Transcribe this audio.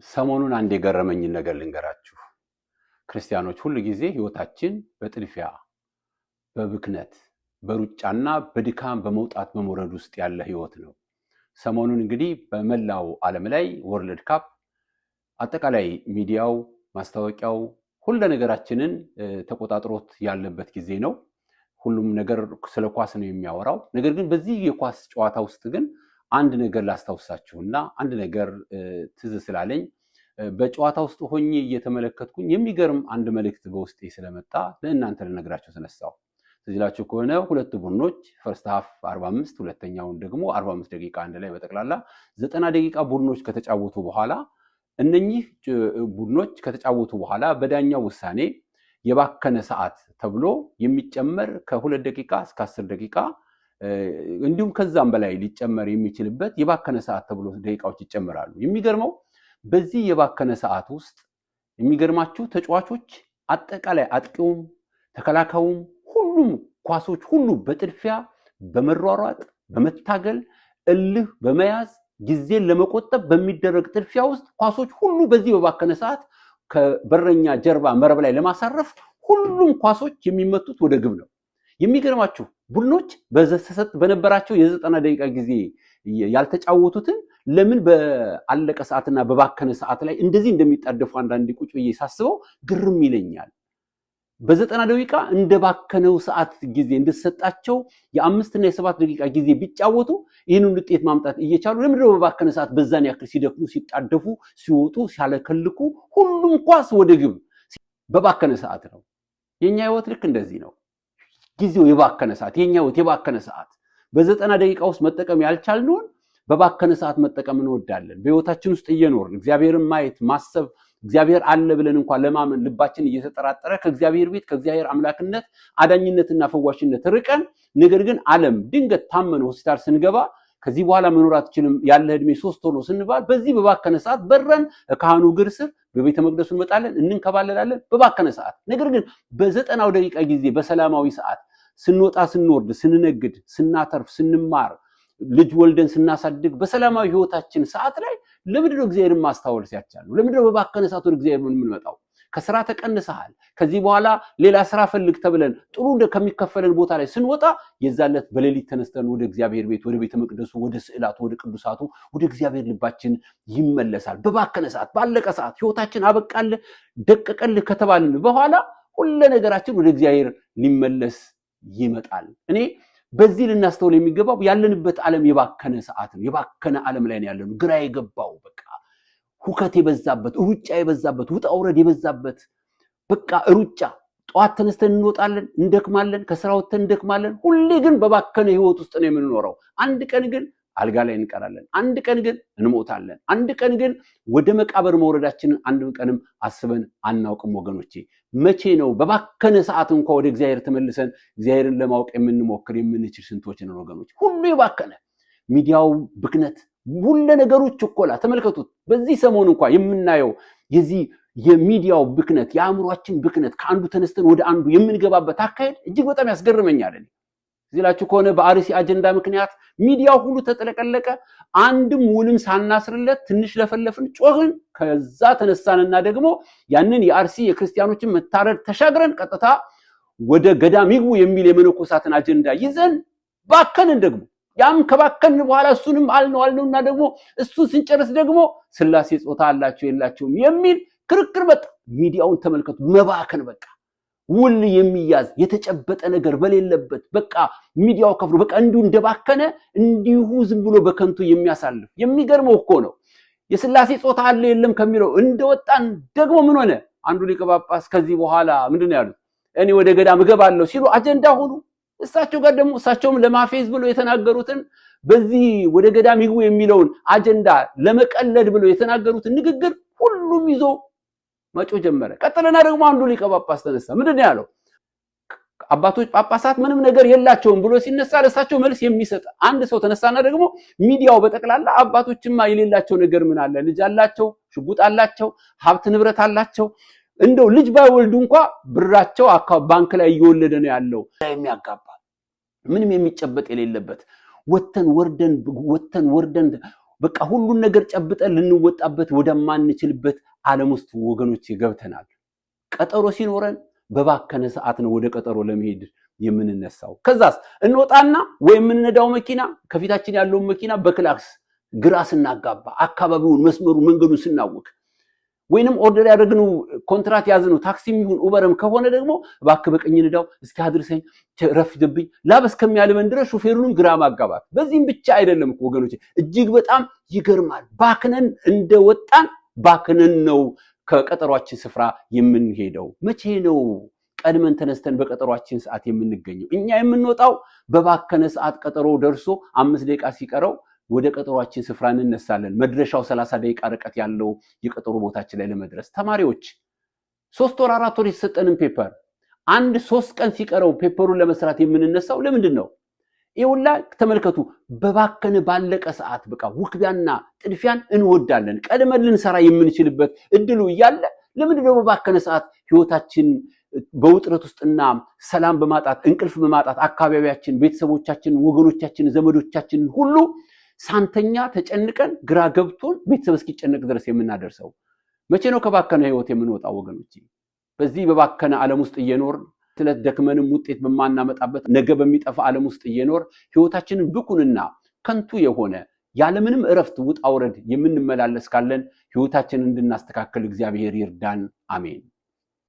ሰሞኑን አንድ የገረመኝ ነገር ልንገራችሁ። ክርስቲያኖች ሁሉ ጊዜ ህይወታችን በጥድፊያ በብክነት በሩጫና በድካም በመውጣት በመውረድ ውስጥ ያለ ህይወት ነው። ሰሞኑን እንግዲህ በመላው ዓለም ላይ ወርልድ ካፕ አጠቃላይ ሚዲያው ማስታወቂያው ሁሉ ነገራችንን ተቆጣጥሮት ያለበት ጊዜ ነው። ሁሉም ነገር ስለ ኳስ ነው የሚያወራው። ነገር ግን በዚህ የኳስ ጨዋታ ውስጥ ግን አንድ ነገር ላስታውሳችሁና አንድ ነገር ትዝ ስላለኝ በጨዋታ ውስጥ ሆኜ እየተመለከትኩኝ የሚገርም አንድ መልእክት በውስጤ ስለመጣ ለእናንተ ልነግራችሁ ተነሳው። ስለዚህ ከሆነ ሁለት ቡድኖች ፈርስት ሃፍ 45 ሁለተኛውን ደግሞ 45 ደቂቃ አንድ ላይ በጠቅላላ 90 ደቂቃ ቡድኖች ከተጫወቱ በኋላ እነኚህ ቡድኖች ከተጫወቱ በኋላ በዳኛው ውሳኔ የባከነ ሰዓት ተብሎ የሚጨመር ከ2 ደቂቃ እስከ 10 ደቂቃ እንዲሁም ከዛም በላይ ሊጨመር የሚችልበት የባከነ ሰዓት ተብሎ ደቂቃዎች ይጨመራሉ። የሚገርመው በዚህ የባከነ ሰዓት ውስጥ የሚገርማችሁ ተጫዋቾች አጠቃላይ አጥቂውም ተከላካዩም ሁሉም ኳሶች ሁሉ በጥድፊያ በመሯሯጥ በመታገል እልህ በመያዝ ጊዜን ለመቆጠብ በሚደረግ ጥድፊያ ውስጥ ኳሶች ሁሉ በዚህ በባከነ ሰዓት ከበረኛ ጀርባ መረብ ላይ ለማሳረፍ ሁሉም ኳሶች የሚመቱት ወደ ግብ ነው። የሚገርማችሁ ቡድኖች በዘሰሰት በነበራቸው የ90 ደቂቃ ጊዜ ያልተጫወቱትን ለምን በአለቀ ሰዓትና በባከነ ሰዓት ላይ እንደዚህ እንደሚጣደፉ አንዳንድ ቁጭ ብዬ ሳስበው ግርም ይለኛል። በ90 ደቂቃ እንደባከነው ሰዓት ጊዜ እንደተሰጣቸው የ5 እና የ7 ደቂቃ ጊዜ ቢጫወቱ ይህንን ውጤት ማምጣት እየቻሉ ለምንድነው በባከነ ሰዓት በዛን ያክል ሲደክሙ ሲጣደፉ ሲወጡ ሲያለከልኩ ሁሉም ኳስ ወደ ግብ በባከነ ሰዓት ነው? የኛ ህይወት ልክ እንደዚህ ነው። ጊዜው የባከነ ሰዓት የኛ ህይወት የባከነ ሰዓት በ90 ደቂቃ ውስጥ መጠቀም ያልቻልነውን በባከነ ሰዓት መጠቀም እንወዳለን። በህይወታችን ውስጥ እየኖርን እግዚአብሔርን ማየት ማሰብ እግዚአብሔር አለ ብለን እንኳን ለማመን ልባችን እየተጠራጠረ ከእግዚአብሔር ቤት ከእግዚአብሔር አምላክነት አዳኝነትና ፈዋሽነት ርቀን ነገር ግን ዓለም ድንገት ታመን ሆስፒታል ስንገባ ከዚህ በኋላ መኖር አትችልም ያለ እድሜ 3 ወር ነው ስንባል በዚህ በባከነ ሰዓት በረን ካህኑ እግር ስር በቤተ መቅደሱ እንመጣለን እንንከባለላለን በባከነ ሰዓት። ነገር ግን በ90 ደቂቃ ጊዜ በሰላማዊ ሰዓት ስንወጣ ስንወርድ ስንነግድ ስናተርፍ ስንማር ልጅ ወልደን ስናሳድግ በሰላማዊ ህይወታችን ሰዓት ላይ ለምንድነው እግዚአብሔርን ማስተዋል ሲያቻል ነው? ለምንድነው በባከነ ሰዓት ወደ እግዚአብሔር የምንመጣው? ከስራ ተቀንሰሃል ከዚህ በኋላ ሌላ ስራ ፈልግ ተብለን ጥሩ ከሚከፈለን ቦታ ላይ ስንወጣ የዛለት በሌሊት ተነስተን ወደ እግዚአብሔር ቤት ወደ ቤተ መቅደሱ ወደ ስዕላቱ ወደ ቅዱሳቱ ወደ እግዚአብሔር ልባችን ይመለሳል። በባከነ ሰዓት ባለቀ ሰዓት ህይወታችን አበቃል ደቀቀል ከተባልን በኋላ ሁሉ ነገራችን ወደ እግዚአብሔር ሊመለስ ይመጣል። እኔ በዚህ ልናስተውል የሚገባው ያለንበት ዓለም የባከነ ሰዓት ነው። የባከነ ዓለም ላይ ነው ያለነው። ግራ የገባው በቃ ሁከት የበዛበት ሩጫ የበዛበት ውጣ ውረድ የበዛበት በቃ ሩጫ ጧት ተነስተን እንወጣለን እንደክማለን ከስራ ወጥተን እንደክማለን። ሁሌ ግን በባከነ ህይወት ውስጥ ነው የምንኖረው። አንድ ቀን ግን አልጋ ላይ እንቀራለን፣ አንድ ቀን ግን እንሞታለን፣ አንድ ቀን ግን ወደ መቃብር መውረዳችንን አንድ ቀንም አስበን አናውቅም። ወገኖቼ መቼ ነው በባከነ ሰዓት እንኳን ወደ እግዚአብሔር ተመልሰን እግዚአብሔርን ለማወቅ የምንሞክር የምንችል ስንቶች ነን ወገኖች? ሁሉ የባከነ ሚዲያው ብክነት ሁሉ ነገሮች ችኮላ ተመልከቱት። በዚህ ሰሞን እንኳን የምናየው የዚህ የሚዲያው ብክነት የአእምሮአችን ብክነት ከአንዱ ተነስተን ወደ አንዱ የምንገባበት አካሄድ እጅግ በጣም ያስገርመኛል። እዚላችሁ ከሆነ በአርሲ አጀንዳ ምክንያት ሚዲያው ሁሉ ተጠለቀለቀ። አንድም ውልም ሳናስርለት ትንሽ ለፈለፍን ጮህን። ከዛ ተነሳንና ደግሞ ያንን የአርሲ የክርስቲያኖችን መታረድ ተሻግረን ቀጥታ ወደ ገዳም ይግቡ የሚል የመነኮሳትን አጀንዳ ይዘን ባከንን። ደግሞ ያም ከባከን በኋላ እሱንም አልነውና ደግሞ እሱን ስንጨርስ ደግሞ ስላሴ ጾታ አላቸው የላቸውም የሚል ክርክር መጣ። ሚዲያውን ተመልከቱ። መባከን በቃ ውል የሚያዝ የተጨበጠ ነገር በሌለበት በቃ ሚዲያው ከፍሎ በቃ እንዲሁ እንደባከነ እንዲሁ ዝም ብሎ በከንቱ የሚያሳልፍ። የሚገርመው እኮ ነው የስላሴ ጾታ አለ የለም ከሚለው እንደወጣን ደግሞ ምን ሆነ? አንዱ ሊቀ ጳጳስ ከዚህ በኋላ ምንድነው ያሉት? እኔ ወደ ገዳም እገባለሁ ሲሉ አጀንዳ ሆኑ። እሳቸው ጋር ደግሞ እሳቸውም ለማፌዝ ብሎ የተናገሩትን በዚህ ወደ ገዳም ይግቡ የሚለውን አጀንዳ ለመቀለድ ብሎ የተናገሩትን ንግግር ሁሉም ይዞ መጮ ጀመረ። ቀጥለና ደግሞ አንዱ ሊቀ ጳጳስ ተነሳ። ምንድነው ያለው? አባቶች ጳጳሳት ምንም ነገር የላቸውም ብሎ ሲነሳ ለእሳቸው መልስ የሚሰጥ አንድ ሰው ተነሳና ደግሞ ሚዲያው በጠቅላላ አባቶችማ የሌላቸው ነገር ምን አለ? ልጅ አላቸው፣ ሽጉጥ አላቸው፣ ሀብት ንብረት አላቸው። እንደው ልጅ ባይወልዱ እንኳን ብራቸው ባንክ ላይ እየወለደ ነው ያለው። የሚያጋባ ምንም የሚጨበጥ የሌለበት ወተን ወርደን በቃ ሁሉን ነገር ጨብጠን ልንወጣበት ወደማንችልበት ዓለም ውስጥ ወገኖች ገብተናል። ቀጠሮ ሲኖረን በባከነ ሰዓት ነው ወደ ቀጠሮ ለመሄድ የምንነሳው። ከዛስ እንወጣና ወይ የምንነዳው መኪና ከፊታችን ያለውን መኪና በክላክስ ግራ ስናጋባ አካባቢውን መስመሩን መንገዱን ስናውቅ ወይንም ኦርደር ያደረግነው ኮንትራት ያዝነው ታክሲም ይሁን ኡበርም ከሆነ ደግሞ እባክህ በቀኝ ንዳው እስኪ አድርሰኝ ረፍድብኝ ላብ እስከሚያልበን ድረስ ሹፌሩንም ግራ ማጋባት። በዚህም ብቻ አይደለም ወገኖች፣ እጅግ በጣም ይገርማል። ባክነን እንደወጣን ባክነን ነው ከቀጠሯችን ስፍራ የምንሄደው። መቼ ነው ቀድመን ተነስተን በቀጠሯችን ሰዓት የምንገኘው? እኛ የምንወጣው በባከነ ሰዓት ቀጠሮ ደርሶ 5 ደቂቃ ሲቀረው ወደ ቀጠሯችን ስፍራ እንነሳለን። መድረሻው 30 ደቂቃ ርቀት ያለው የቀጠሮ ቦታችን ላይ ለመድረስ ተማሪዎች 3 ወር 4 ወር የተሰጠንን ፔፐር 1-3 ቀን ሲቀረው ፔፐሩን ለመስራት የምንነሳው ለምንድን ነው? ይውላ ተመልከቱ። በባከነ ባለቀ ሰዓት በቃ ውክቢያና ጥድፊያን እንወዳለን። ቀድመን ልንሰራ የምንችልበት እድሉ እያለ ለምንድን ነው በባከነ ሰዓት ህይወታችን በውጥረት ውስጥና ሰላም በማጣት እንቅልፍ በማጣት አካባቢያችን፣ ቤተሰቦቻችን፣ ወገኖቻችን፣ ዘመዶቻችን ሁሉ ሳንተኛ ተጨንቀን ግራ ገብቶን ቤተሰብ እስኪጨነቅ ድረስ የምናደርሰው? መቼ ነው ከባከነ ህይወት የምንወጣው ወገኖች? በዚህ በባከነ ዓለም ውስጥ እየኖርን ስለት ደክመንም ውጤት በማናመጣበት ነገ በሚጠፋ ዓለም ውስጥ እየኖር ህይወታችንን ብኩንና ከንቱ የሆነ ያለምንም እረፍት ውጣ ውረድ የምንመላለስ ካለን ህይወታችንን እንድናስተካክል እግዚአብሔር ይርዳን። አሜን።